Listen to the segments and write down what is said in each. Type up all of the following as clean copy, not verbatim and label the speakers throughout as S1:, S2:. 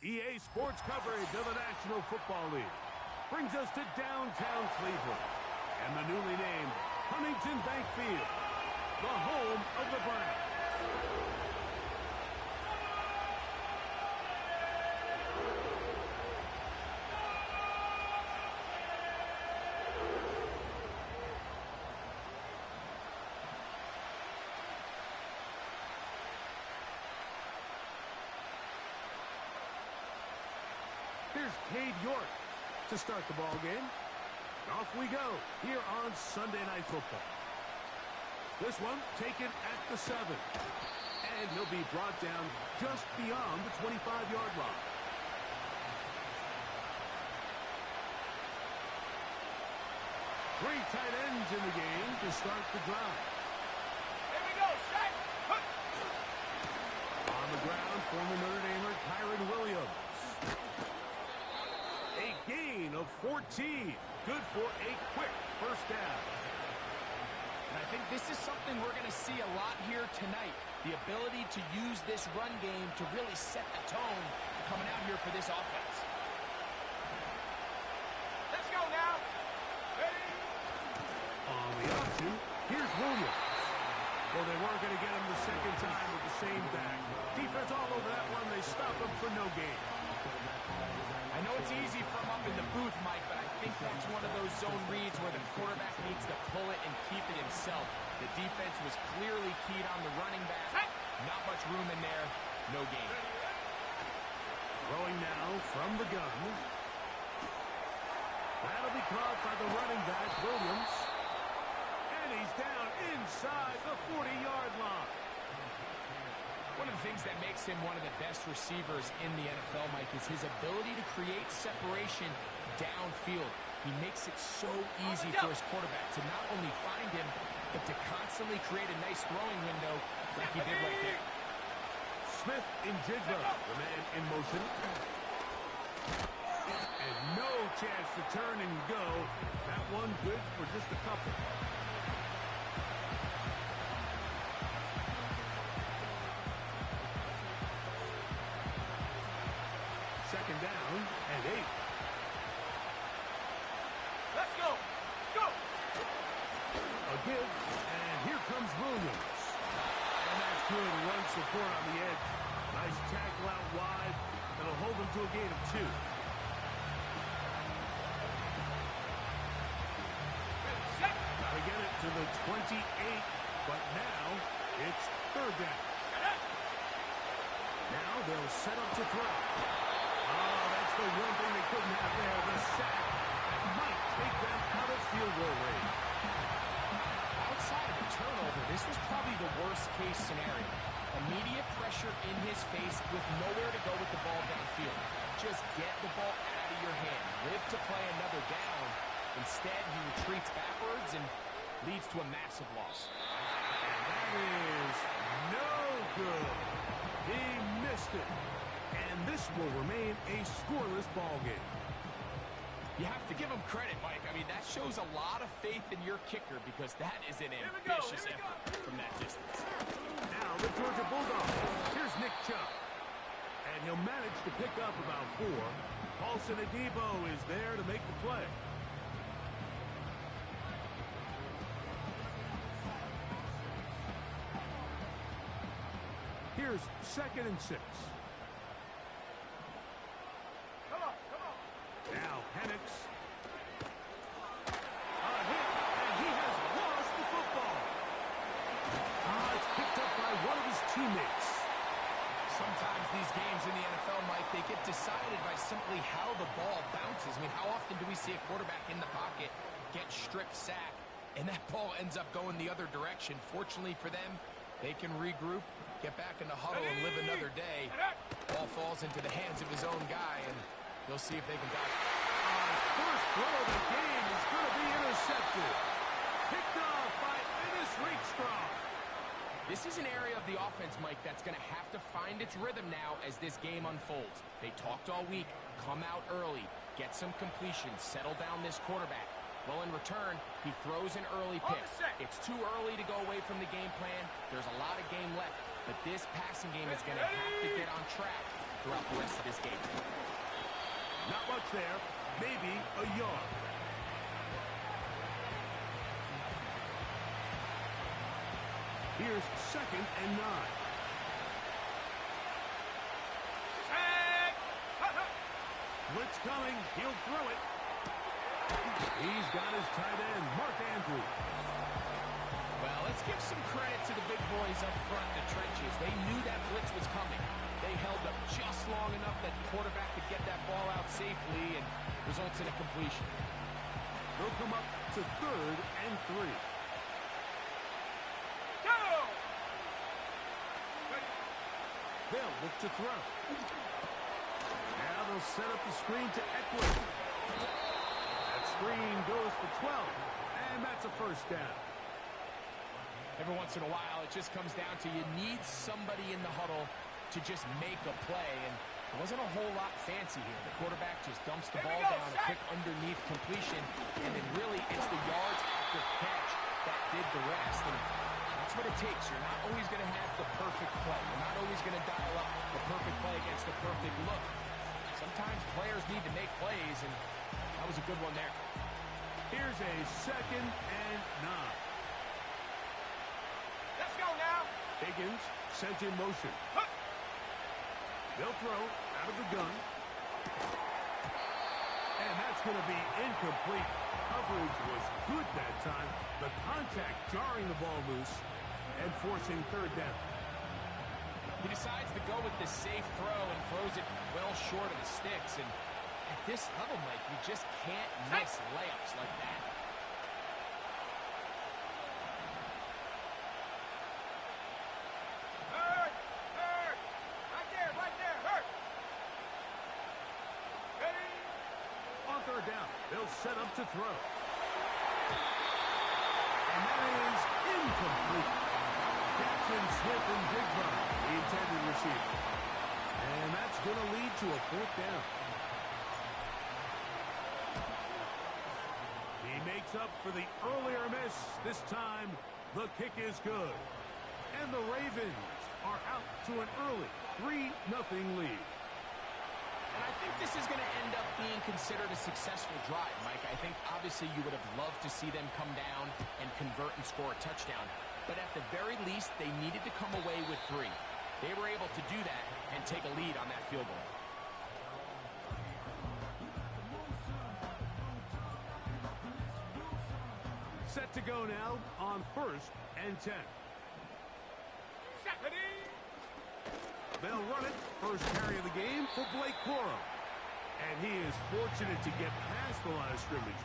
S1: EA Sports coverage of the National Football League brings us to downtown Cleveland and the newly named Huntington Bank Field, the home of the Browns. Here's Cade York to start the ball game. Off we go here on Sunday Night Football. This one taken at the 7. And he'll be brought down just beyond the 25-yard line. Three tight ends in the game to start the drive.
S2: Here we go, set.
S1: On the ground, former Notre Damer Kyron Williams. A gain of 14. Good for a quick first down.
S2: And I think this is something we're going to see a lot here tonight. The ability to use this run game to really set the tone coming out here for this offense. Let's go now. Ready?
S1: On the option, here's Williams. Well, they weren't going to get him the second time with the same back. Defense all over that one. They stop him for no gain.
S2: I know it's easy from up in the booth, Mike, but I think that's one of those zone reads where the quarterback needs to pull it and keep it himself. The defense was clearly keyed on the running back. Not much room in there. No gain.
S1: Throwing now from the gun. That'll be caught by the running back, Williams. And he's down inside the 40-yard line.
S2: One of the things that makes him one of the best receivers in the NFL, Mike, is his ability to create separation downfield. He makes it so easy for his quarterback to not only find him, but to constantly create a nice throwing window like he did right there.
S1: Smith in Jigba, the man in motion. And no chance to turn and go. That one good for just a couple. Second down and 8.
S2: Let's go. Go.
S1: A give, and here comes Williams. And that's good run support on the edge. Nice tackle out wide. That'll hold them to a gain of 2. Got to get it to the 28, but now it's third down. Now they'll set up to throw. Oh, that's the one thing they couldn't have there, the sack. That might take them out of field goal range.
S2: Outside of a turnover, this was probably the worst-case scenario. Immediate pressure in his face with nowhere to go with the ball downfield. Just get the ball out of your hand. Live to play another down. Instead, he retreats backwards and leads to a massive loss.
S1: And that is no good. He missed it. And this will remain a scoreless ball game.
S2: You have to give him credit, Mike. I mean, that shows a lot of faith in your kicker because that is an ambitious effort from that distance.
S1: Now the Georgia Bulldogs. Here's Nick Chubb. And he'll manage to pick up about 4. Paulson Adebo is there to make the play. Here's 2nd and 6.
S2: Come on.
S1: Now Penix. A hit, and he has lost the football. It's picked up by one of his teammates.
S2: Sometimes these games in the NFL, Mike, they get decided by simply how the ball bounces. I mean, how often do we see a quarterback in the pocket get stripped sack, and that ball ends up going the other direction? Fortunately for them, they can regroup, get back in the huddle, and live another day. Ball falls into the hands of his own guy, and they'll see if they can dodge it.
S1: First throw of the game is going to be intercepted. Picked off by Ennis Rakestraw.
S2: This is an area of the offense, Mike, that's going to have to find its rhythm now as this game unfolds. They talked all week. Come out early. Get some completions. Settle down this quarterback. Well, in return, he throws an early pick. It's too early to go away from the game plan. There's a lot of game left. But this passing game is going to have to get on track throughout the rest of this game.
S1: Not much there. Maybe a yard. Here's 2nd and 9. Blitz coming. He'll throw it. He's got his tight end, Mark Andrews.
S2: Well, let's give some credit to the big boys up front in the trenches. They knew that blitz was coming. They held up just long enough that the quarterback could get that ball out safely and results in a completion.
S1: They'll come up to 3rd and 3.
S3: Go!
S1: They'll look to throw. Now they'll set up the screen to Eckler. That screen goes for 12, and that's a first down.
S2: Every once in a while, it just comes down to you need somebody in the huddle to just make a play, and it wasn't a whole lot fancy here. The quarterback just dumps the ball down, a quick underneath completion, and then really it's the yards after catch that did the rest, and that's what it takes. You're not always going to have the perfect play. You're not always going to dial up the perfect play against the perfect look. Sometimes players need to make plays, and that was a good one there.
S1: Here's a 2nd and 9.
S3: Let's go now.
S1: Higgins sent in motion. They'll throw out of the gun. And that's going to be incomplete. Coverage was good that time. The contact jarring the ball loose and forcing 3rd down.
S2: He decides to go with the safe throw and throws it well short of the sticks. And at this level, Mike, you just can't miss layups like that.
S3: Hurt! Hurt! Right there! Hurt! Ready?
S1: On 3rd down, they'll set up to throw. And that is incomplete. Jackson, Smith, and Digba, the intended receiver. And that's going to lead to a 4th down. He makes up for the earlier miss. This time, the kick is good. And the Ravens are out to an early 3-0 lead.
S2: And I think this is going to end up being considered a successful drive, Mike. I think obviously you would have loved to see them come down and convert and score a touchdown. But at the very least, they needed to come away with 3. They were able to do that and take a lead on that field goal.
S1: Set to go now on 1st and 10. They'll run it. First carry of the game for Blake Corum. And he is fortunate to get past the line of scrimmage.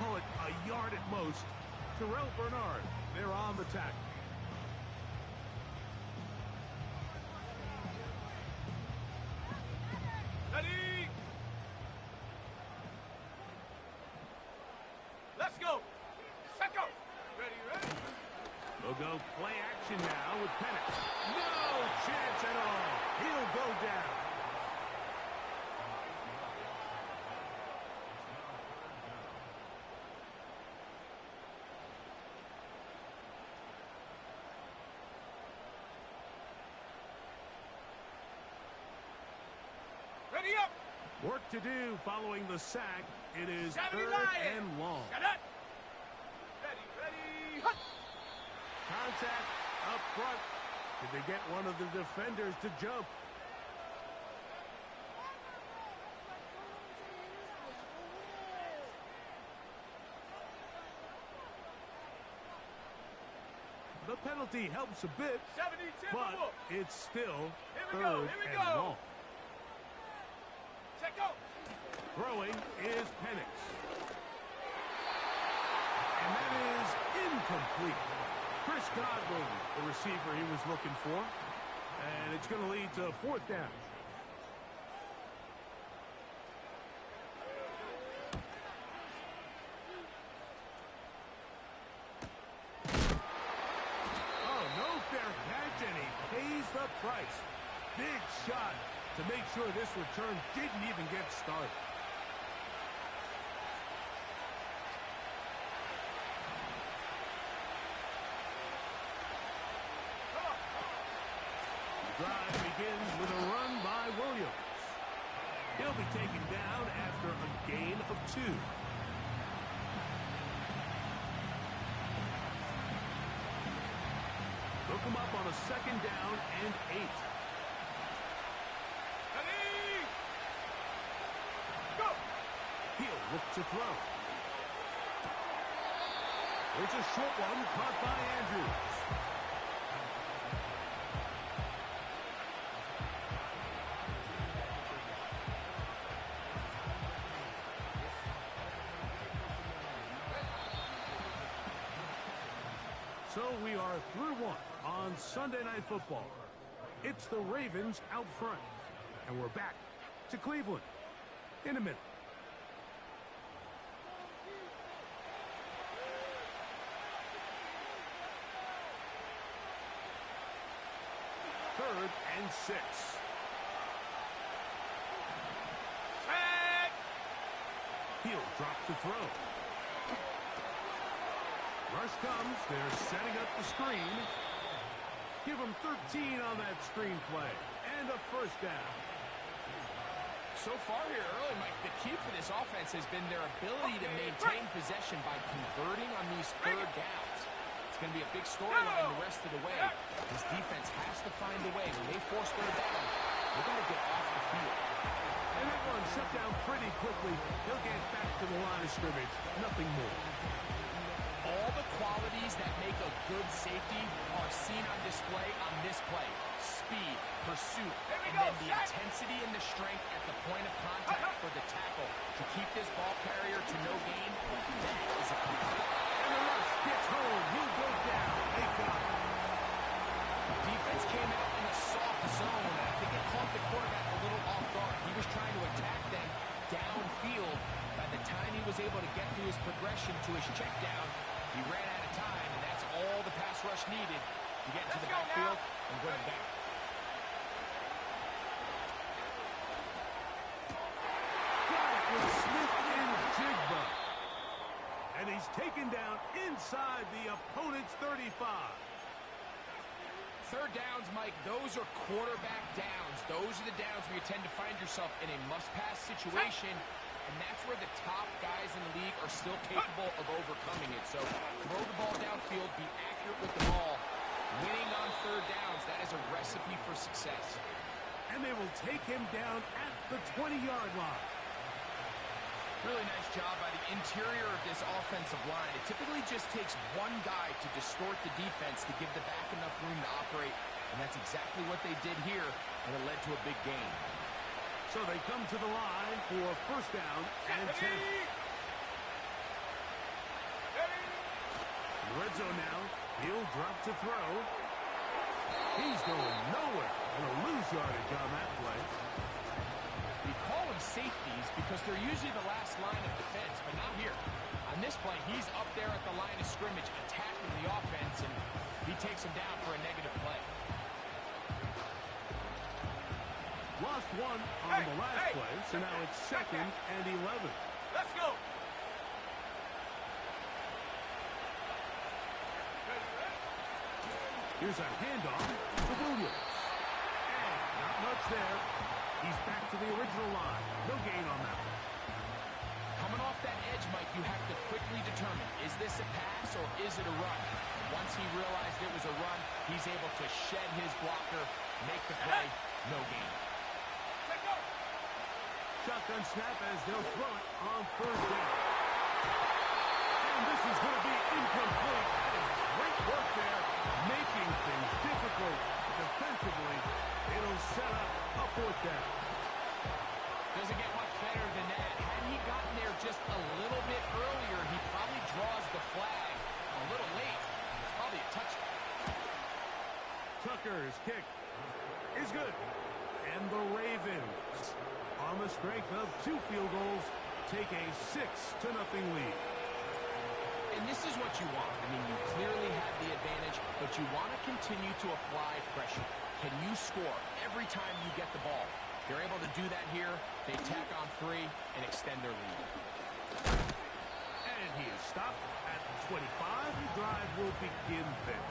S1: Call it a yard at most. Terrell Bernard, they're on the tackle.
S3: Ready? Let's go. Set go. Ready?
S1: They'll go play action now with Penix. No chance at all. He'll go down.
S3: Ready up.
S1: Work to do following the sack. It is
S3: 70
S1: 3rd
S3: Lions.
S1: and long.
S3: Shut up. Ready. Hut.
S1: Contact up front. Did they get one of the defenders to jump? The penalty helps a bit,
S3: 70
S1: but
S3: Timberwolves.
S1: it's still
S3: Here we go,
S1: 3rd
S3: here we
S1: and
S3: go.
S1: long.
S3: Set go.
S1: Throwing is Penix. And that is incomplete. Chris Godwin, the receiver he was looking for. And it's going to lead to 4th down. Oh, no fair catch, and he pays the price. Big shot to make sure this return didn't even get started. The drive begins with a run by Williams. be taken down after a gain of 2. Look him up on a 2nd down and 8.
S3: Ready? Go!
S1: He'll look to throw. There's a short one caught by Andrews. So we are through 1 on Sunday Night Football. It's the Ravens out front. And we're back to Cleveland in a minute. Third and 6.
S3: Set!
S1: He'll drop to throw. Rush comes. They're setting up the screen. Give him 13 on that screen play. And a first down.
S2: So far here early, Mike, the key for this offense has been their ability to maintain possession by converting on these third downs. It's going to be a big storyline the rest of the way. This defense has to find a way. When they force third down, they've got to get off the field.
S1: And that one shut down pretty quickly. He'll get back to the line of scrimmage. Nothing more.
S2: All the qualities that make a good safety are seen on display on this play. Speed, pursuit, and then the intensity and the strength at the point of contact for the tackle to keep this ball carrier to no gain. That is a complete.
S1: And the rush gets home. He'll go down. They got it.
S2: Defense came out in a soft zone, and I think it caught the quarterback a little off guard. He was trying to attack them downfield. By the time he was able to get through his progression to his check down, he ran out of time, and that's all the pass rush needed to get to the backfield and bring him down.
S1: Got it with Smith and Jigba. And he's taken down inside the opponent's 35.
S2: Third downs, Mike, those are quarterback downs. Those are the downs where you tend to find yourself in a must-pass situation, and that's where the top guys in the league are still capable of overcoming it. So throw the ball downfield, be accurate with the ball. Winning on third downs, that is a recipe for success.
S1: And they will take him down at the 20-yard line.
S2: Really nice job by the interior of this offensive line. It typically just takes one guy to distort the defense to give the back enough room to operate, and that's exactly what they did here, and it led to a big gain.
S1: So they come to the line for first down and 10. Red zone now. He'll drop to throw. He's going nowhere. And a lose yardage on that play.
S2: We call them safeties because they're usually the last line of defense, but not here. On this play, he's up there at the line of scrimmage attacking the offense, and he takes him down for a negative play.
S1: Lost one on the last play, so now it's 2nd and 11.
S3: Let's go!
S1: Here's a handoff to Williams. And not much there. He's back to the original line. No gain on that one.
S2: Coming off that edge, Mike, you have to quickly determine, is this a pass or is it a run? Once he realized it was a run, he's able to shed his blocker, make the play, no gain.
S1: Shotgun snap as they'll throw it on third down. And this is going to be incomplete. That is great work there, making things difficult defensively. It'll set up a fourth down.
S2: Doesn't get much better than that. Had he gotten there just a little bit earlier, he probably draws the flag a little late. It's probably a touchdown.
S1: Tucker's kick is good. And the Ravens, on the strength of 2 field goals, take a 6-0 lead.
S2: And this is what you want. I mean, you clearly have the advantage, but you want to continue to apply pressure. Can you score every time you get the ball? They're able to do that here. They tack on 3 and extend their lead.
S1: And he is stopped at the 25. The drive will begin there.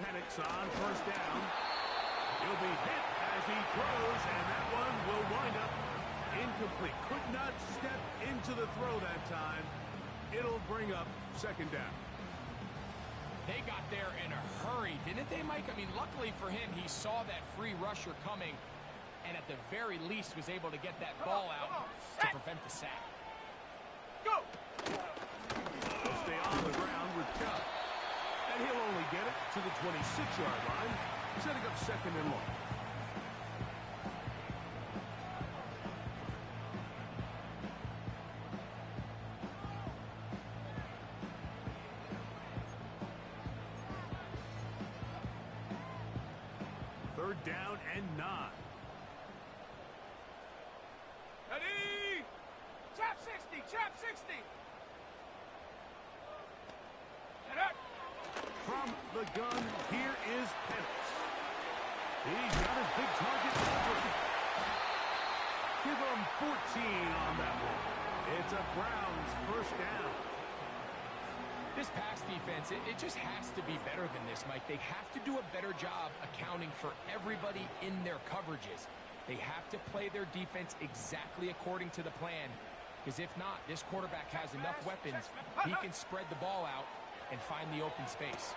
S1: Penix on first down. He'll be hit as he throws, and that one will wind up incomplete. Could not step into the throw that time. It'll bring up second down.
S2: They got there in a hurry, didn't they, Mike? I mean, luckily for him, he saw that free rusher coming, and at the very least was able to get that ball out to prevent the sack.
S3: Go!
S1: He'll stay on the ground with Chubb. And he'll only get it to the 26-yard line, setting up second and long. Third down and 9.
S3: Ready? Chop 60, chop 60. And up.
S1: From the gun, here is Penix. He's got his big target covered. Give him 14 on that one. It's a Browns first down.
S2: This pass defense, it just has to be better than this, Mike. They have to do a better job accounting for everybody in their coverages. They have to play their defense exactly according to the plan, because if not, this quarterback has enough weapons. He can spread the ball out and find the open space.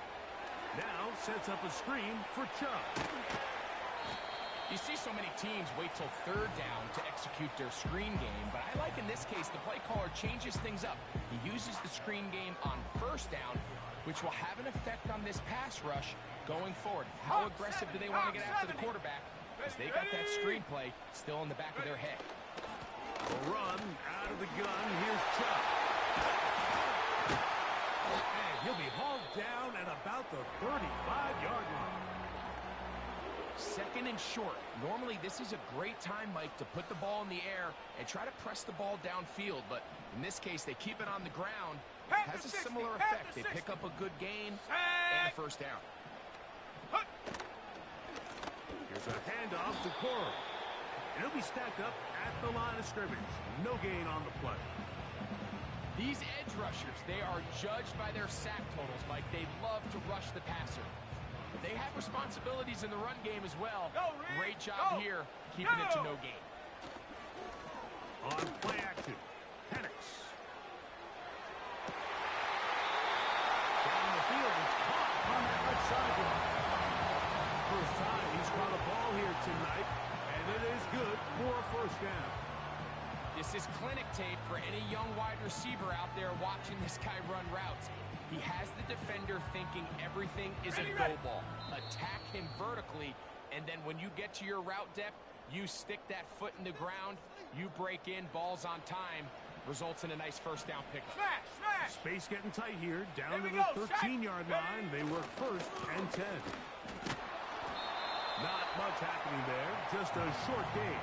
S1: Now sets up a screen for Chubb.
S2: You see so many teams wait till third down to execute their screen game, but I like in this case the play caller changes things up. He uses the screen game on first down, which will have an effect on this pass rush going forward. How aggressive do they want to get after the quarterback? Because they got that screen play still in the back of their head.
S1: A run out of the gun. Here's Chubb. And he'll be hauled down at about the 35-yard line.
S2: Second and short. Normally, this is a great time, Mike, to put the ball in the air and try to press the ball downfield. But in this case, they keep it on the ground. It has a similar effect. They pick up a good gain and a first down.
S1: Here's a handoff to Corey. And he'll be stacked up at the line of scrimmage. No gain on the play.
S2: These edge rushers, they are judged by their sack totals, Mike. They love to rush the passer. They have responsibilities in the run game as well. Great job here, keeping it to no gain.
S1: On play action, Penix. Down the field, it's caught on that left sideline. First time he's caught a ball here tonight, and it is good for a first down.
S2: This is clinic tape for any young wide receiver out there watching this guy run routes. He has the defender thinking everything is a go ball. Attack him vertically, and then when you get to your route depth, you stick that foot in the ground, you break in, balls on time, results in a nice first down pickup.
S3: Smash, smash.
S1: Space getting tight here, down to the 13-yard line. They work first and 10. Not much happening there, just a short gain.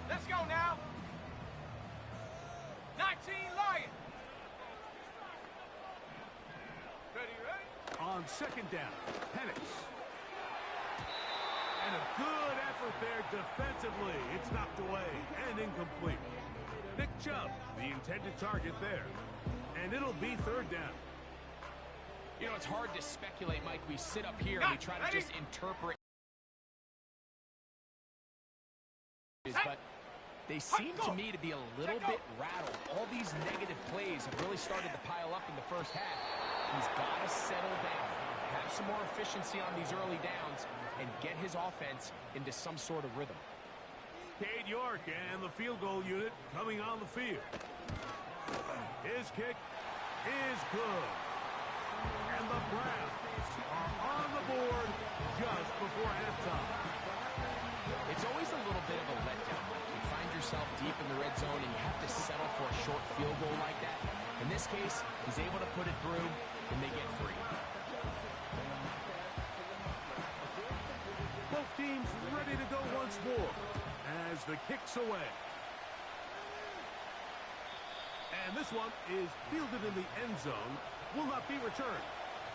S3: Let's go now. 19 Lion. Ready?
S1: On second down, Penix. And a good effort there defensively. It's knocked away and incomplete. Nick Chubb, the intended target there. And it'll be third down.
S2: You know, it's hard to speculate, Mike. We sit up here and we try to just interpret. But they seem to me to be a little bit rattled. All these negative plays have really started to pile up in the first half. He's got to settle down, have some more efficiency on these early downs, and get his offense into some sort of rhythm.
S1: Cade York and the field goal unit coming on the field. His kick is good. And the Browns are on the board just before halftime.
S2: It's always a little bit of a letdown. You find yourself deep in the red zone and you have to settle for a short field goal like that. In this case, he's able to put it through and they get free.
S1: Both teams ready to go once more as the kick's away. And And this one is fielded in the end zone. Will not be returned.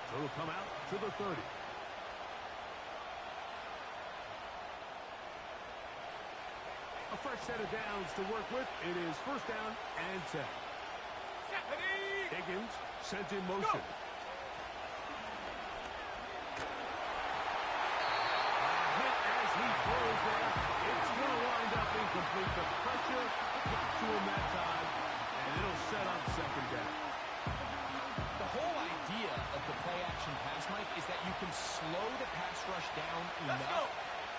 S1: So it'll come out to the 30. A fresh set of downs to work with. It is first down and 10. Higgins sent in motion. Hit as he throws there. It's going to wind up incomplete. The pressure got to him that time, and it'll set up second down.
S2: The whole idea of the play-action pass, Mike, is that you can slow the pass rush down enough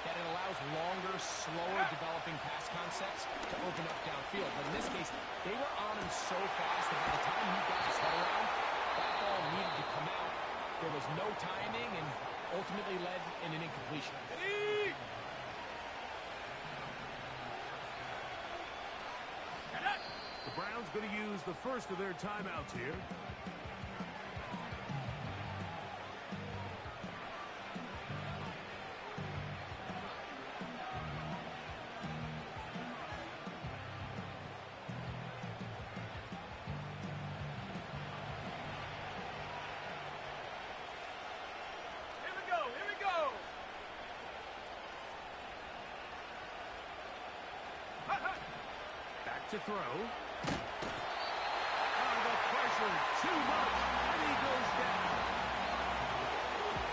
S2: that it allows longer, slower developing pass concepts to open up downfield. But in this case, they were on him so fast that by the time he got his head around, that ball needed to come out. There was no timing and ultimately led in an incompletion.
S1: The Browns going to use the first of their timeouts here. To throw. The pressure too much, and he goes down.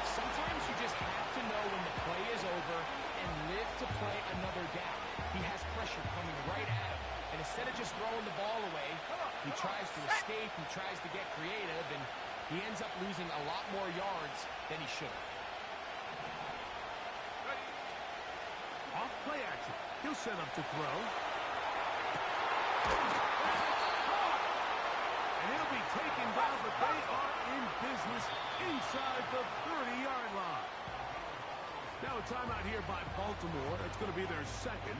S2: Sometimes you just have to know when the play is over and live to play another down. He has pressure coming right at him, and instead of just throwing the ball away, he tries to escape, he tries to get creative, and he ends up losing a lot more yards than he should have.
S1: Off play action. He'll set up to throw. And he'll be taken down, but they are in business inside the 30-yard line. Now a timeout here by Baltimore. It's going to be their second.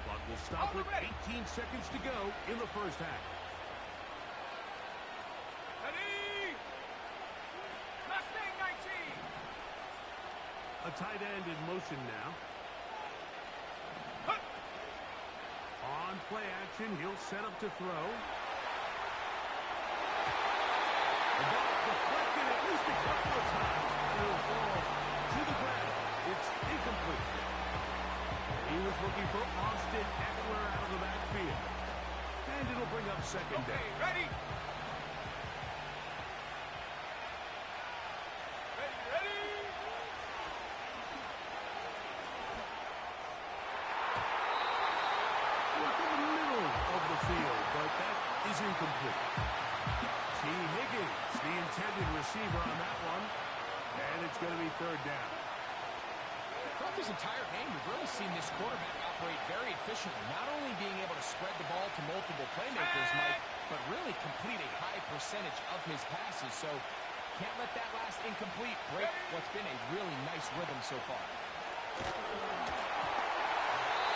S1: Clock will stop with 18 seconds to go in the first half.
S3: Ready? Mustang 19.
S1: A tight end in motion now. On play action, he'll set up to throw. The ball deflected at least a couple of times. It'll fall to the ground. It's incomplete. He was looking for Austin Eckler out of the backfield. And it'll bring up second down.
S3: Ready?
S1: Incomplete. T. Higgins, the intended receiver on that one. And it's going to be third down.
S2: Throughout this entire game, we've really seen this quarterback operate very efficiently, not only being able to spread the ball to multiple playmakers, Mike, but really complete a high percentage of his passes. So can't let that last incomplete break what's been a really nice rhythm so far.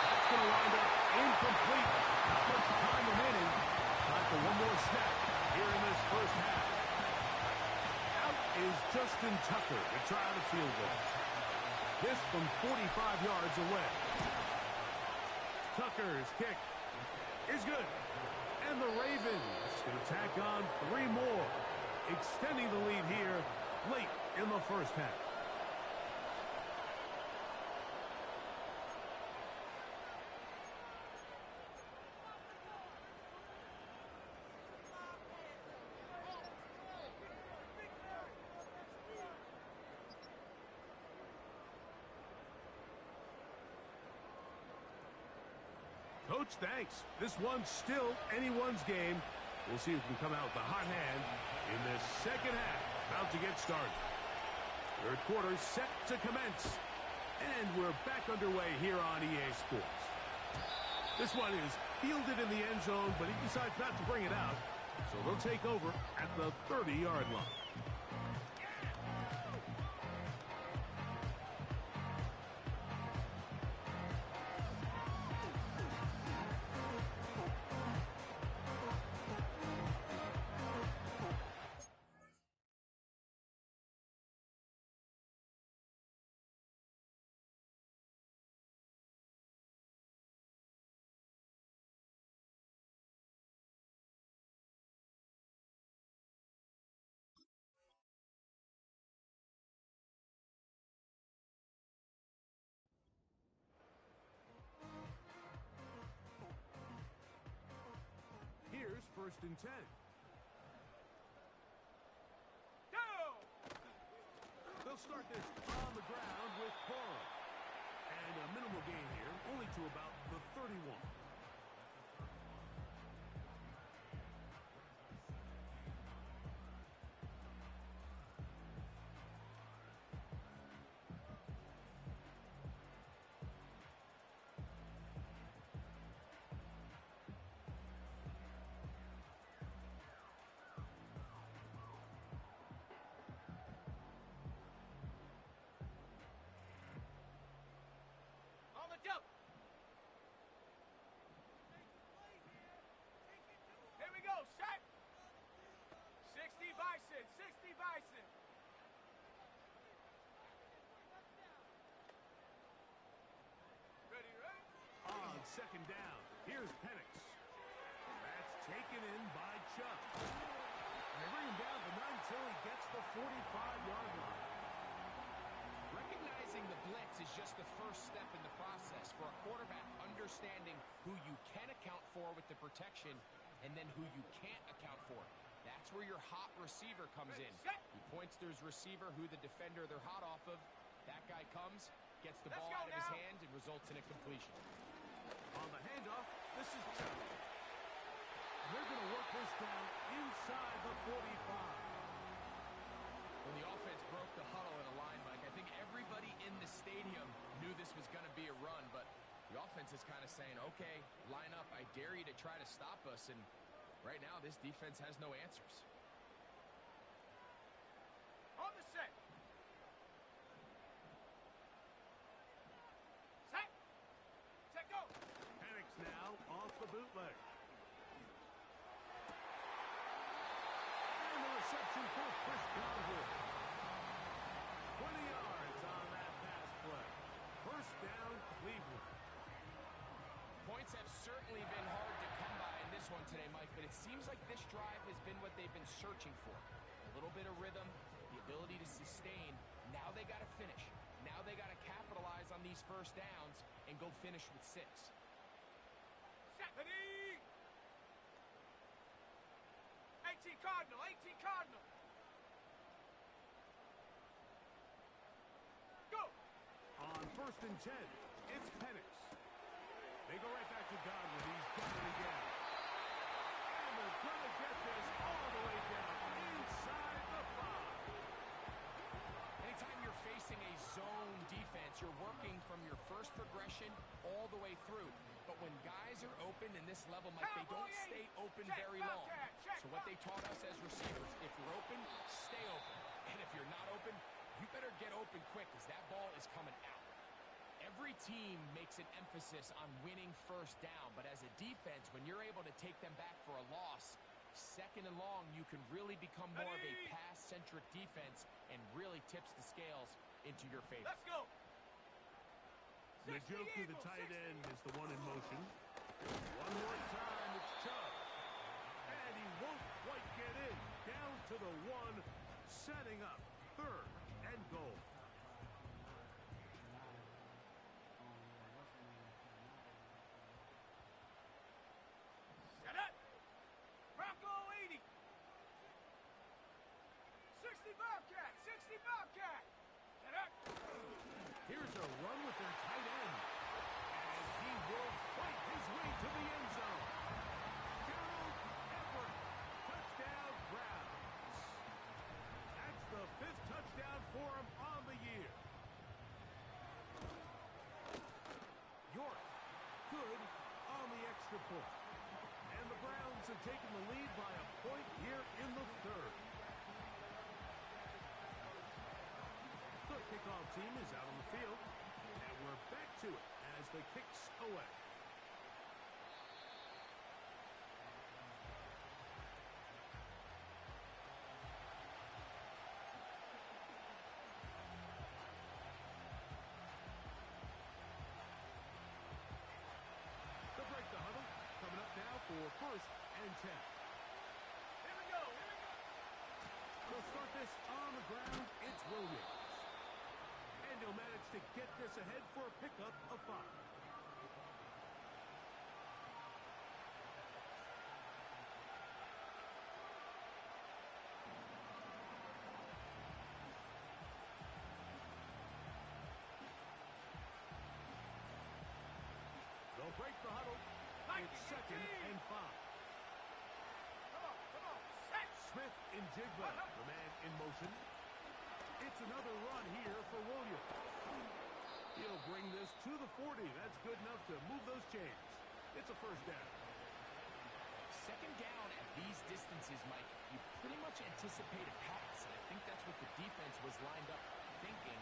S1: That's going to wind up incomplete. Not much time remaining. Time for one more snap here in this first half. Out is Justin Tucker to try the field goal. This from 45 yards away. Tucker's kick is good. And the Ravens going to tack on 3 more, extending the lead here late in the first half. Coach, thanks. This one's still anyone's game. We'll see who can come out with the hot hand in this second half. About to get started. Third quarter set to commence. And we're back underway here on EA Sports. This one is fielded in the end zone, but he decides not to bring it out. So they'll take over at the 30-yard line. first and 10.
S3: Go!
S1: They'll start this on the ground with Burrow. And a minimal gain here, only to about the 31.
S3: On the jump. Here we go, set. 60 Bison, 60 Bison. Ready, ready?
S1: On second down, here's Penix. That's taken in by Chubb. And they bring him down to 9 until he gets the 45-yard line.
S2: Recognizing the blitz is just the first step in the process for a quarterback, understanding who you can account for with the protection and then who you can't account for. That's where your hot receiver comes in. He points to his receiver, who the defender they're hot off of. That guy comes, gets the ball out of his hand, and results in a completion.
S1: On the handoff, this is Chubb. They're going to work this down inside the 45.
S2: When the offense broke the huddle in a line, Mike, I think everybody in the stadium knew this was going to be a run, but the offense is kind of saying, okay, line up, I dare you to try to stop us, and right now this defense has no answers.
S3: On the set. Set. Set, go.
S1: Penix now off the bootleg. And the reception for Chris Godwin. 20 yards on that pass play. First down, Cleveland.
S2: Points have certainly been hard to come by in this one today, Mike, but it seems like this drive has been what they've been searching for. A little bit of rhythm, the ability to sustain. Now they got to finish. Now they got to capitalize on these first downs and go finish with 6.
S3: Set. Ready. 18 Cardinal, 18 Cardinal. Go.
S1: On first and 10, it's Penix. They go right back to Godwin. He's done it again. And they're going to get this all the way down inside the 5.
S2: Anytime you're facing a zone defense, you're working from your first progression all the way through. But when guys are open in this level, Mike, they don't stay open very long. So what they taught us as receivers, if you're open, stay open. And if you're not open, you better get open quick because that ball is coming out. Every team makes an emphasis on winning first down, but as a defense, when you're able to take them back for a loss, second and long, you can really become more of a pass-centric defense and really tips the scales into your favor.
S3: Let's go.
S1: Njoku, the tight end, is the one in motion. One more time, it's Chubb. And he won't quite get in. Down to the 1, setting up 3rd and goal.
S3: Set up. Bronco 80. 60 Bobcat, 60 Bobcat. Set up.
S1: Here's a run with their tight end. And he will fight his way to the end zone. Gerald Everett. Touchdown, Browns. That's the 5th touchdown for him on the year. York. Good on the extra point. And the Browns have taken the lead by a point here in the 3rd. The kickoff team is out on the field, and we're back to it as the kicks away. They'll break the huddle, coming up now for first and 10.
S3: Here we go, here we go.
S1: They'll start this on the ground. It's Williams. And he'll manage to get this ahead for a pickup of 5. second and 5.
S3: Come on, set.
S1: Smith in Jigba, the man in motion. It's another run here for Williams. He'll bring this to the 40. That's good enough to move those chains. It's a first down.
S2: Second down at these distances, Mike, you pretty much anticipate a pass, and I think that's what the defense was lined up thinking.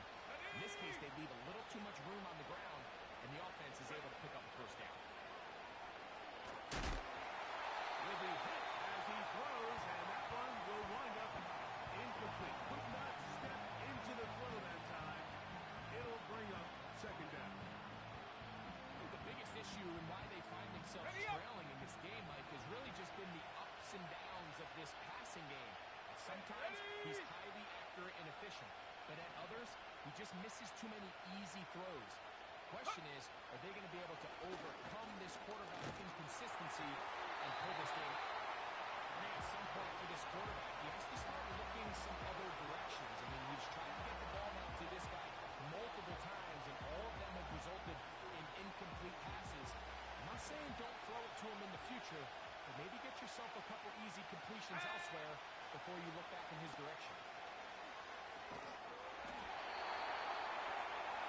S2: In this case, they leave a little too much room on the ground, and the offense is able to pick up a first down.
S1: Will be hit as he throws, and that one will wind up incomplete. Could not step into the throw that time. It'll bring up second down.
S2: The biggest issue and why they find themselves trailing in this game, Mike, has really just been the ups and downs of this passing game. At sometimes he's highly accurate and efficient, but at others, he just misses too many easy throws. Question is, are they going to be able to overcome this quarterback inconsistency and pull this game? I mean, at some point for this quarterback, he has to start looking some other directions. I mean, he's tried to get the ball out to this guy multiple times, and all of them have resulted in incomplete passes. I'm not saying don't throw it to him in the future, but maybe get yourself a couple easy completions elsewhere before you look back in his direction.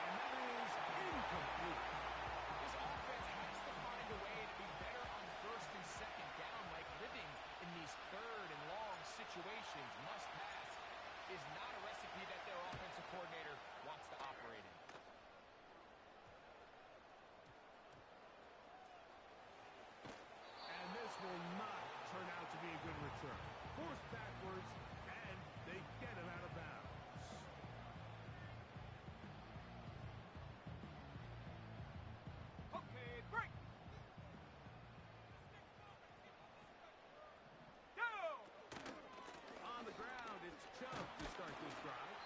S1: And that is incomplete.
S2: This offense has to find a way to be better on first and second down, like living in these third and long situations. Must pass is not a recipe that their offensive coordinator wants to operate in.
S1: And this will not turn out to be a good return. Forced backwards, and they get him out of bounds.
S3: Okay, break. Go.
S1: On the ground, it's Chubb to start this drive.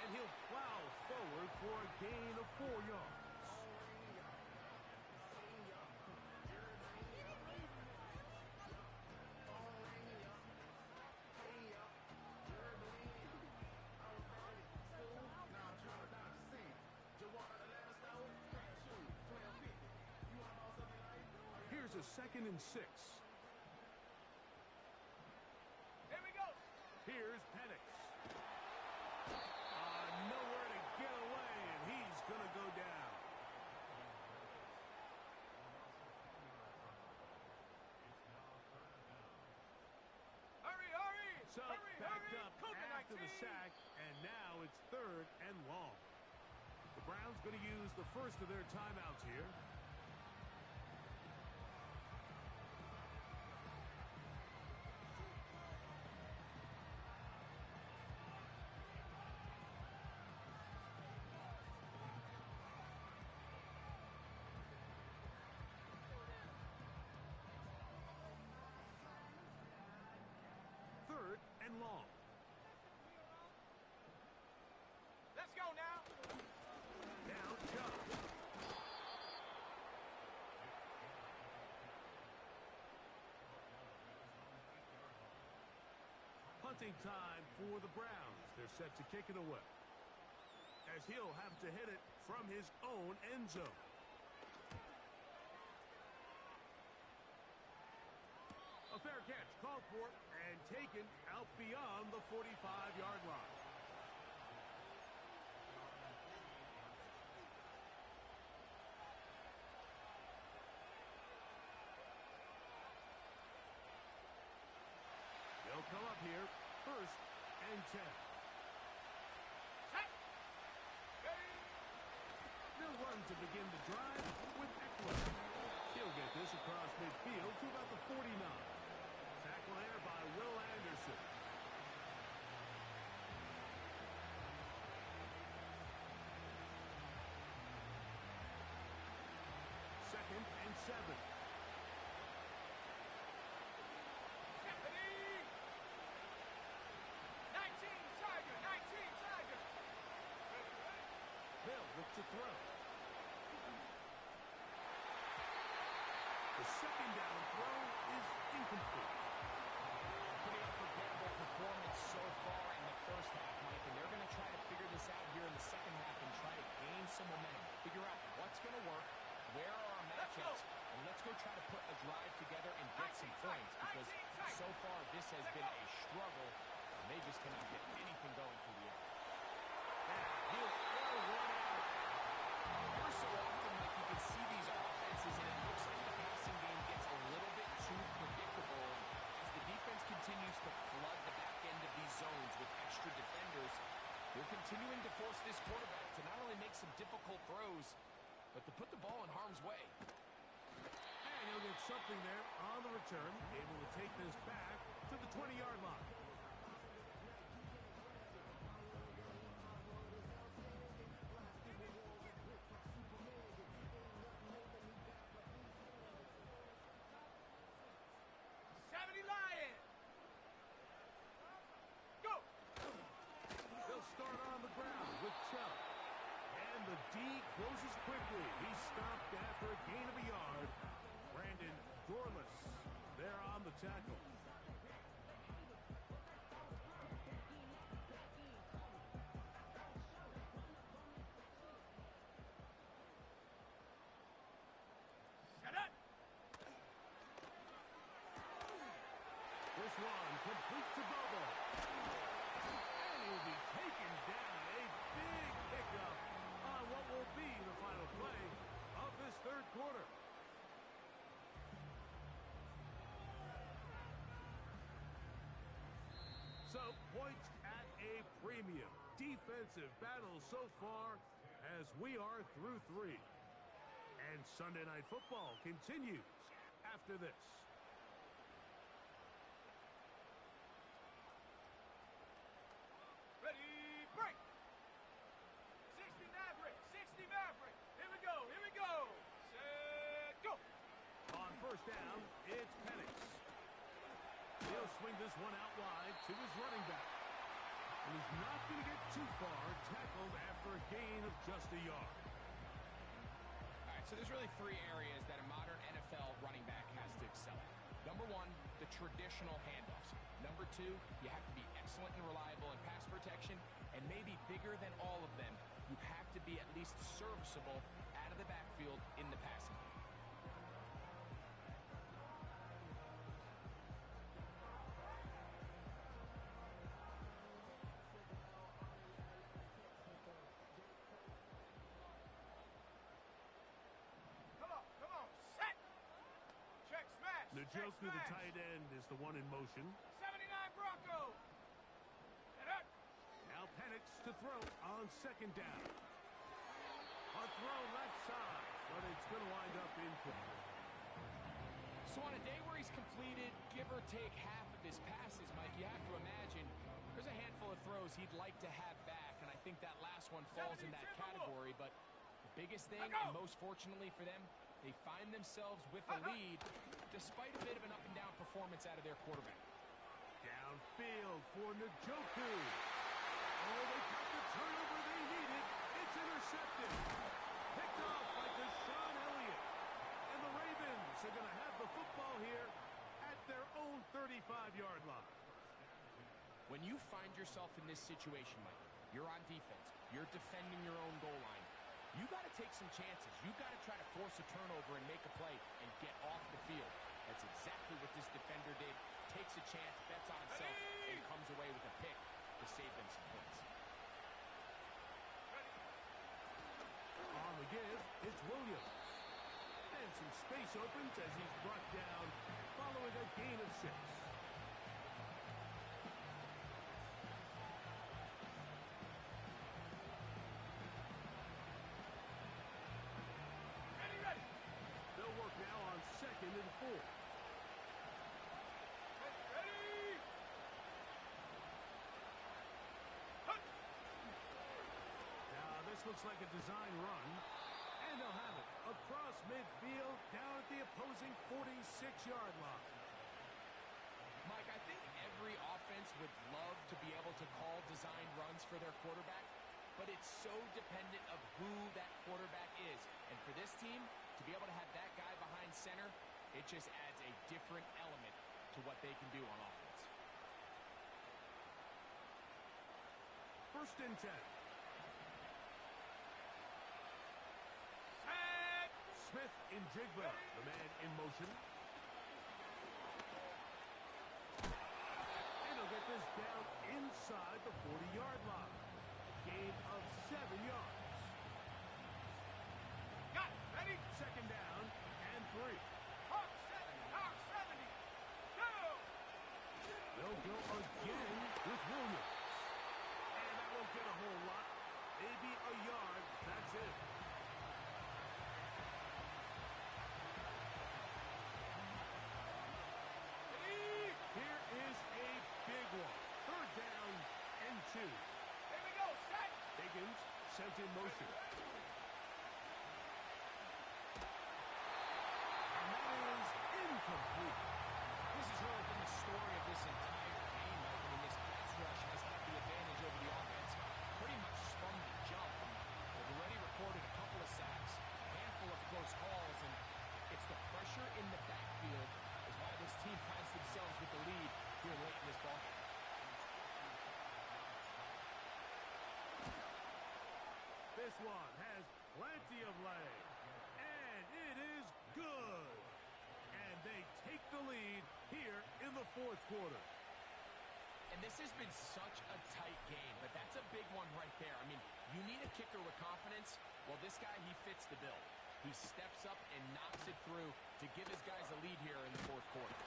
S1: And he'll plow forward for a gain of 4 yards. Here's a 2nd and 6.
S3: Here we go.
S1: Here's Penix. Nowhere to get away, and he's going to go down.
S3: Hurry, hurry.
S1: So
S3: Hurry,
S1: backed
S3: hurry.
S1: up
S3: COVID-19.
S1: after the sack, and now it's 3rd and long. The Browns going to use the first of their timeouts here. Third and long.
S3: Let's go now.
S1: Down Chubb. Punting time for the Browns. They're set to kick it away, as he'll have to hit it from his own end zone. A fair catch called for and taken out beyond the 45-yard line. They'll come up here, 1st and 10.
S3: Set.
S1: They'll run to begin the drive with Eckler. He'll get this across midfield to about the 49. Tackle there by Will Anderson. Second and 7.
S3: Stephanie. 19 Tiger. 19 Tiger.
S1: They'll look to throw. The second down throw is incomplete.
S2: Pretty unforgettable performance so far in the first half, Mike, and they're going to try to figure this out here in the second half and try to gain some momentum, figure out what's going to work, where are our matchups, and let's go try to put a drive together and get some points, because so far this has been a struggle, and they just cannot get anything going through the air.
S1: He'll air one out.
S2: Ever so often, like, you can see these offenses, and it looks like the passing game gets a little bit too predictable. As the defense continues to flood the back end of these zones with extra defenders, they're continuing to force this quarterback to not only make some difficult throws, but to put the ball in harm's way.
S1: And he'll get something there on the return, able to take this back to the 20-yard line. Start on the ground with Chubb. And the D closes quickly. He's stopped after a gain of a yard. Brandon Dorless there on the tackle.
S3: Shut up!
S1: This one complete to Bobo. Will be taken down. A big pickup on what will be the final play of this third quarter. So, points at a premium. Defensive battle so far as we are through 3. And Sunday Night Football continues after this.
S3: Ready, break! 60 Maverick, 60 Maverick. Here we go, here we go. Set, go.
S1: On first down, it's Penix. He'll swing this one out wide to his running back. And he's not going to get too far, tackled after a gain of just a yard.
S2: All right, so there's really 3 areas that a modern NFL running back has to excel at. Number 1, the traditional handoffs. Number 2, you have to be excellent and reliable in pass protection, and maybe bigger than all of them, you have to be at least serviceable out of the backfield in the passing game.
S3: Come on, set. Check, smash.
S1: Njoku, the tight end, is the one in motion.
S3: 79 Broncos. Get up.
S1: Now Penix to throw on second down. A throw left side, but it's going to wind up incomplete.
S2: So on a day where he's completed, give or take half of his passes, Mike, you have to imagine there's a handful of throws he'd like to have back, and I think that last one falls in that category. But the biggest thing, and most fortunately for them, they find themselves with a lead despite a bit of an up-and-down performance out of their quarterback.
S1: Downfield for Njoku. Oh, they got the turnover they needed. It's intercepted. Picked off by Deshaun Elliott. And the Ravens are going to have the football here at their own 35-yard line.
S2: When you find yourself in this situation, Mike, you're on defense, you're defending your own goal line, you got to take some chances. You got to try to force a turnover and make a play and get off the field. That's exactly what this defender did. Takes a chance, bets on himself, and comes away with a pick to save them some points.
S1: On the give, it's Williams. And some space opens as he's brought down following a gain of 6.
S3: Ready.
S1: They'll work now on second and 4.
S3: Ready. Hunt.
S1: Now this looks like a design run. And they'll have it across midfield down at the opposing 46-yard line.
S2: Mike, I think every offense would love to be able to call design runs for their quarterback, but it's so dependent of who that quarterback is. And for this team, to be able to have that guy behind center, it just adds a different element to what they can do on offense.
S1: First and 10.
S3: Set.
S1: Smith with Njigba, the man in motion. And he'll get this down inside the 40-yard line. Gain of 7 yards.
S3: Got it. Ready?
S1: Second down and 3.
S3: Hawk 70. Hawk 70. Go!
S1: They'll go again with Williams. And that won't get a whole lot. Maybe a yard. That's it. Here is a big one. Third down and 2.
S3: Here we go. Set.
S1: Higgins sent in motion. And that is incomplete.
S2: This has really been the story of this entire game. I mean, this pass rush has had the advantage over the offense pretty much from the jump. They've already recorded a couple of sacks, a handful of close calls, and it's the pressure in the backfield is why this team finds themselves with the lead here late in this ballgame.
S1: This one has plenty of leg. And it is good. And they take the lead here in the fourth quarter.
S2: And this has been such a tight game, but that's a big one right there. I mean, you need a kicker with confidence. Well, this guy, he fits the bill. He steps up and knocks it through to give his guys a lead here in the fourth quarter.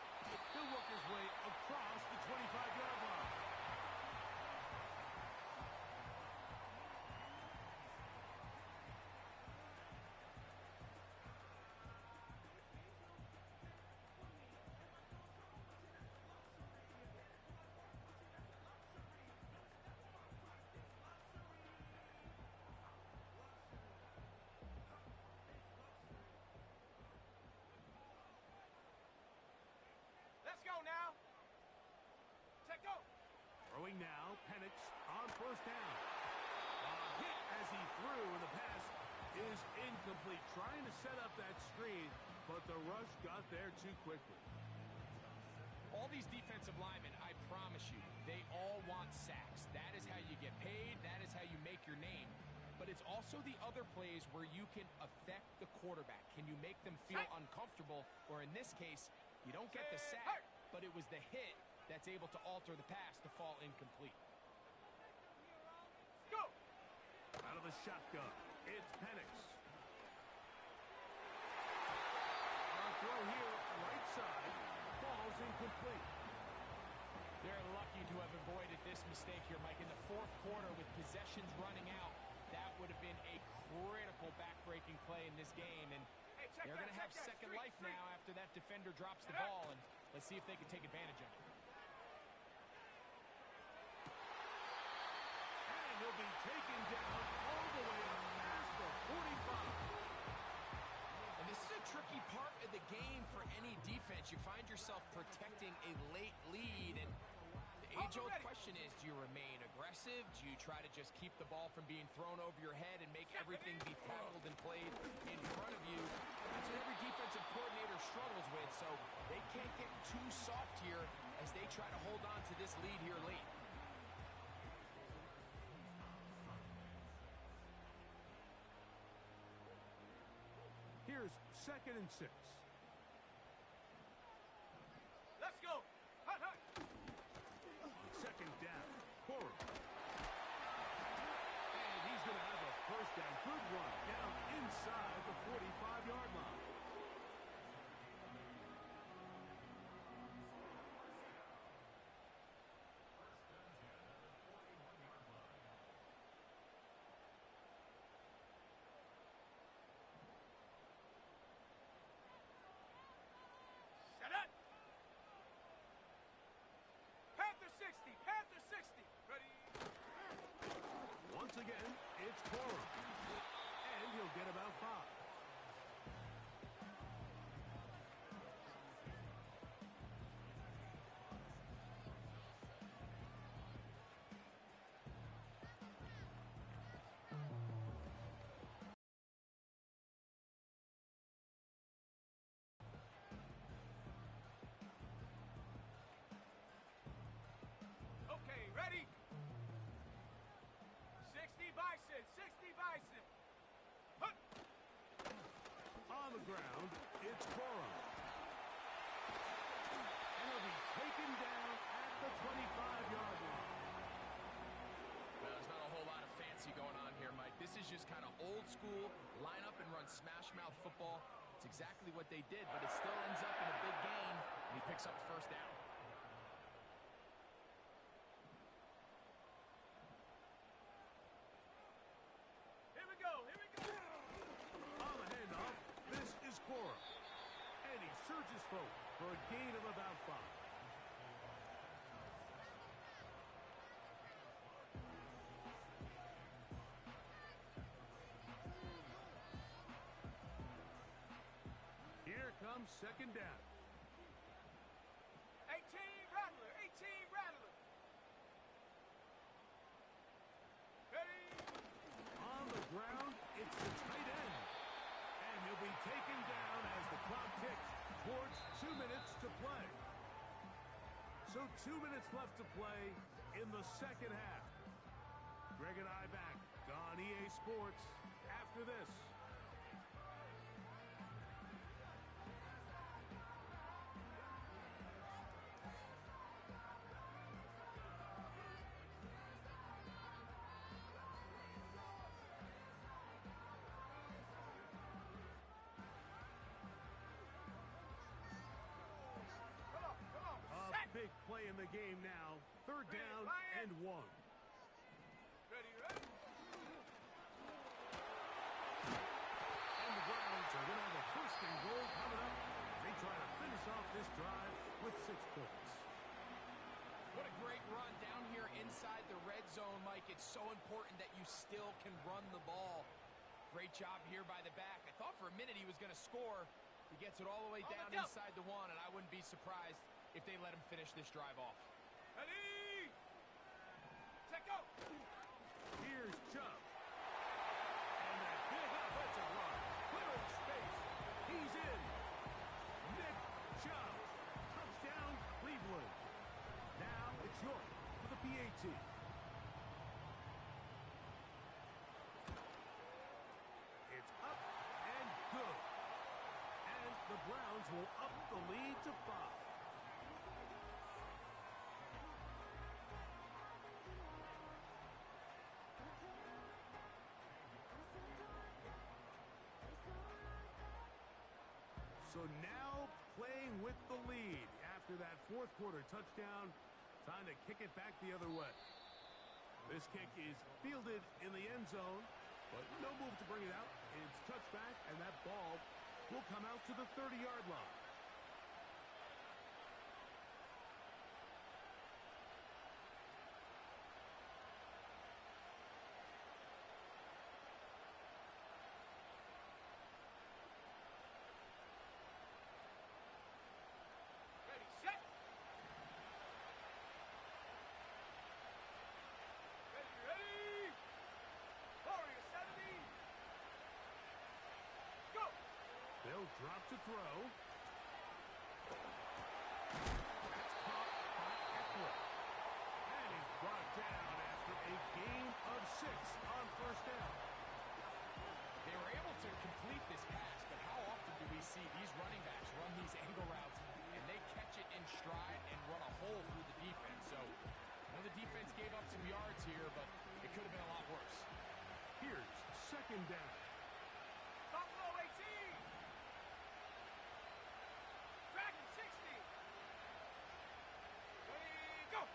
S1: He'll work his way across the 25-yard line.
S3: Let's go now. Check go.
S1: Throwing now, Penix on first down. A hit as he threw, and the pass is incomplete. Trying to set up that screen, but the rush got there too quickly.
S2: All these defensive linemen, I promise you, they all want sacks. That is how you get paid. That is how you make your name. But it's also the other plays where you can affect the quarterback. Can you make them feel uncomfortable? Or in this case, you don't get the sack, but it was the hit that's able to alter the pass to fall incomplete.
S3: Go.
S1: Out of the shotgun, it's Penix. Our throw here, right side, falls incomplete.
S2: They're lucky to have avoided this mistake here, Mike. In the fourth quarter, with possessions running out, that would have been a critical back-breaking play in this game. And they're going to have second life now after that defender drops the ball. And let's see if they can take advantage of it.
S1: And he'll be taken down all the way past the 45.
S2: And this is a tricky part of the game for any defense. You find yourself protecting a late lead, and the age-old question is, do you remain aggressive? Do you try to just keep the ball from being thrown over your head and make everything be tackled and played in front of you? That's what every defensive coordinator struggles with, so they can't get too soft here as they try to hold on to this lead here late.
S1: Here's 2nd and 6.
S3: Let's go. Hut, hut.
S1: Second down, Corum. And he's going to have a first down. Good run down inside the 45-yard line.
S3: Set it. Panther 60. Panther 60. Ready.
S1: Once again, it's Corum. And he'll get about 5.
S3: Okay, ready? 60 bison. 60 bison.
S1: ground, it's Corum. And he'll be taken down at the 25-yard line.
S2: Well, there's not a whole lot of fancy going on here, Mike. This is just kind of old school, line up and run smash mouth football. It's exactly what they did, but it still ends up in a big gain, and he picks up the first down.
S3: Here we go, here we go.
S1: On the handoff, this is Corum. And he surges forward for a gain of about 5. Here comes second down.
S3: 18 Rattler, 18 Rattler. Ready?
S1: On the ground, it's the tight end. And he'll be taken down as the clock ticks towards 2 minutes to play. So 2 minutes left to play in the second half. Greg and I back on EA Sports after this. Big play in the game now. Third down and 1.
S3: Ready, ready?
S1: And the Browns are going to have a first and goal coming up. They try to finish off this drive with 6 points.
S2: What a great run down here inside the red zone, Mike. It's so important that you still can run the ball. Great job here by the back. I thought for a minute he was going to score. He gets it all the way down inside the 1, and I wouldn't be surprised if they let him finish this drive off.
S3: Ready? Set, go!
S1: Here's Chubb. And that big offensive run. Clearing space. He's in. Nick Chubb. Touchdown, Cleveland. Now it's York for the PAT. It's up and good. And the Browns will up the lead to 5. So now playing with the lead after that fourth quarter touchdown. Time to kick it back the other way. This kick is fielded in the end zone, but no move to bring it out. It's touched back, and that ball will come out to the 30-yard line.
S3: Ready, set! Ready, ready! Warrior 70! Go!
S1: They'll drop to throw. That's caught by Eckler. And he's brought down after a gain of 6 on first down.
S2: They were able to complete this pass, but how often do we see these running backs run these angle routes and they catch it in stride and run a hole through the defense? So, the defense gave up some yards here, but it could have been a lot worse.
S1: Here's second down.
S3: Buffalo 18! Dragon 60! Ready, go!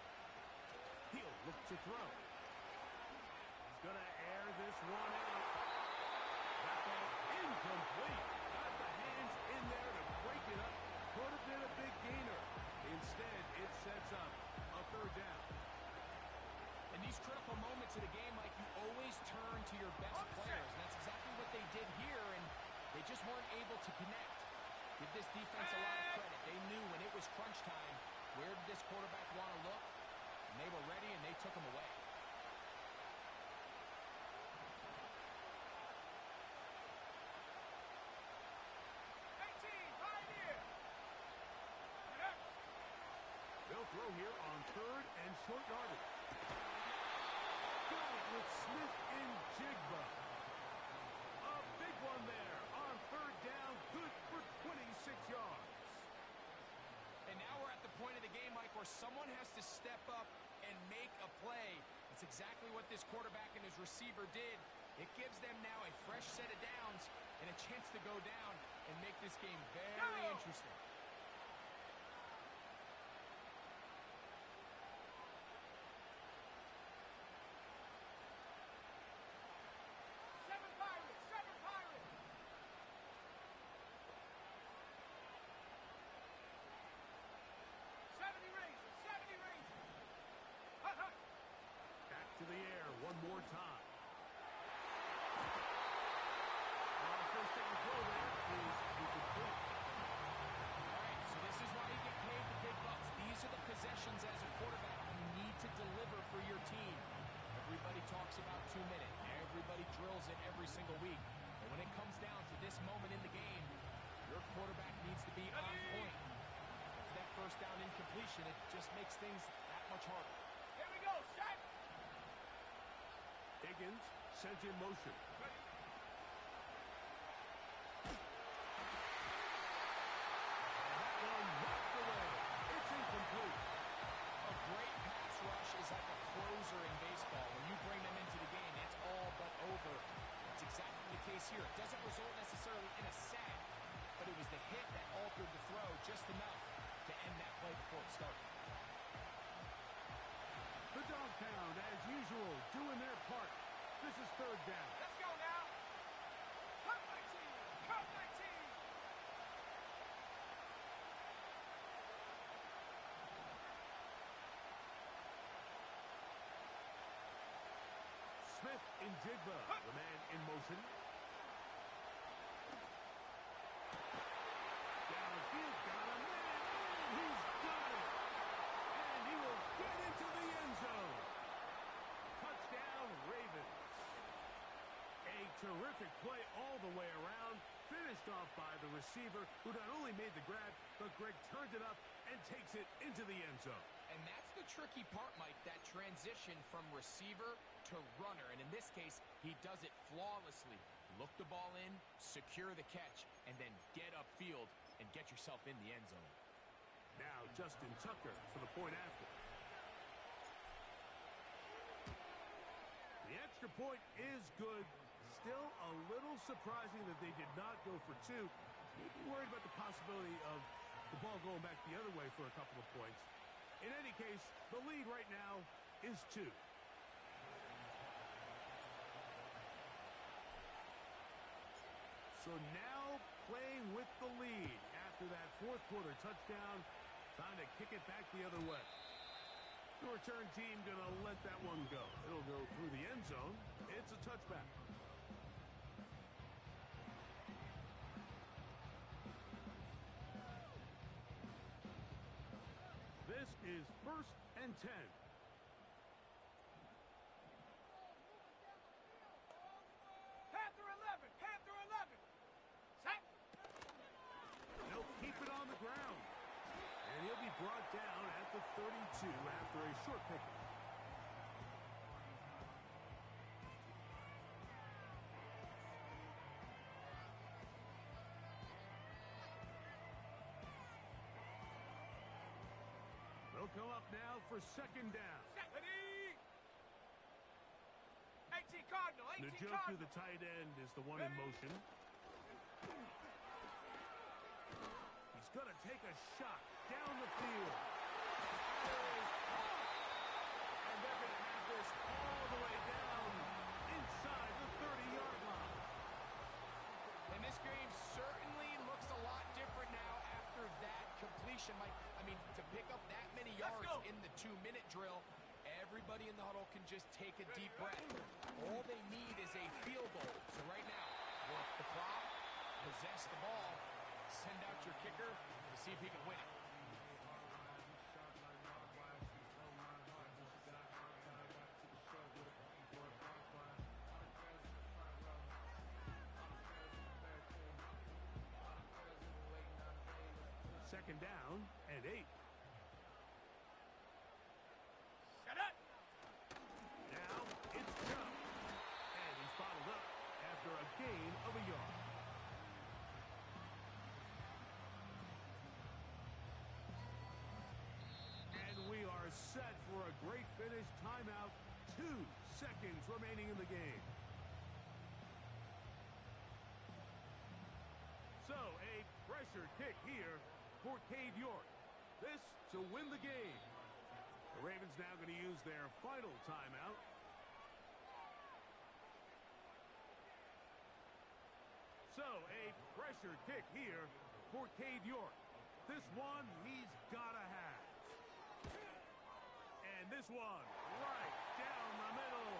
S1: He'll look to throw. He's going to air this one out. That ball incomplete. Got the hands in there to break it up. Could have been a big gainer. Instead, it sets up a third down.
S2: In these critical moments of the game, like, you always turn to your best players, and that's exactly what they did here, and they just weren't able to connect. Give this defense a lot of credit. They knew when it was crunch time, where did this quarterback want to look, and they were ready, and they took him away.
S1: They'll throw here on third and short yardage. Got it with Smith and Jigba. A big one there on third down. Good
S2: step up and make a play. That's exactly what this quarterback and his receiver did. It gives them now a fresh set of downs and a chance to go down and make this game very interesting.
S3: Seven Pirates! Seven Pirates! '70 Rangers! '70 Rangers! Hut, hut!
S1: Back to the air one more time. First down throw there is incomplete.
S2: All right, so this is why you get paid the big bucks. These are the possessions as a quarterback you need to deliver for your team. Everybody talks about 2 minutes. Everybody drills it every single week. But when it comes down to this moment in the game, your quarterback needs to be on point. After that first down incompletion, it just makes things that much harder.
S3: Here we go, set!
S1: Higgins sent in motion.
S3: Ready?
S1: One knocked away. It's incomplete.
S2: A great pass rush is like a closer in baseball. When you bring them into the game, it's all but over. That's exactly the case here. It doesn't result necessarily in a sack, but it was the hit that altered the throw just enough to end that play before it started.
S1: The dog pound, as usual, doing their part. This is third down.
S3: Let's go now! Cut my team! Cut my team!
S1: Smith in Jigba, the man in motion. Downfield, got a man, and he's got it. And he will get into the end zone. Touchdown, Ravens. A terrific play all the way around, finished off by the receiver, who not only made the grab, but Greg turned it up and takes it into the end zone.
S2: And that's the tricky part, Mike, that transition from receiver to runner. And in this case, he does it flawlessly. Look the ball in, secure the catch, and then get upfield and get yourself in the end zone.
S1: Now Justin Tucker for the point after. The extra point is good. Still a little surprising that they did not go for two. Maybe worried about the possibility of the ball going back the other way for a couple of points. In any case, the lead right now is 2. So now playing with the lead after that fourth quarter touchdown, trying to kick it back the other way. The return team going to let that one go. It'll go through the end zone. It's a touchback. This is 1st and 10.
S3: Panther 11! Panther 11! Set!
S1: They'll keep it on the ground. And he'll be brought down at the 32 after a short pickup. They'll come up now for second down.
S3: Set! Ready! 18 Cardinal! 18
S1: Njoku,
S3: Cardinal!
S1: the tight end, is the one in motion. He's going to take a shot down the field. And they're going to have this all the way down inside the 30-yard line.
S2: And this game certainly looks a lot different now after that completion. Mike, I mean, to pick up that many yards in the 2-minute drill, everybody in the huddle can just take a deep breath. All they need is a field goal. So right now, work the clock, possess the ball, send out your kicker to see if he can win it.
S1: Second down and 8.
S3: Set it!
S1: Now it's Joe. And he's bottled up after a gain of a yard. And we are set his timeout. 2 seconds remaining in the game. So, a pressure kick here for Cade York. This to win the game. The Ravens now going to use their final timeout. So, a pressure kick here for Cade York. This one he's got to have. And this one right down the middle.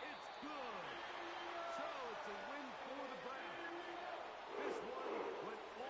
S1: It's good. So, it's a win.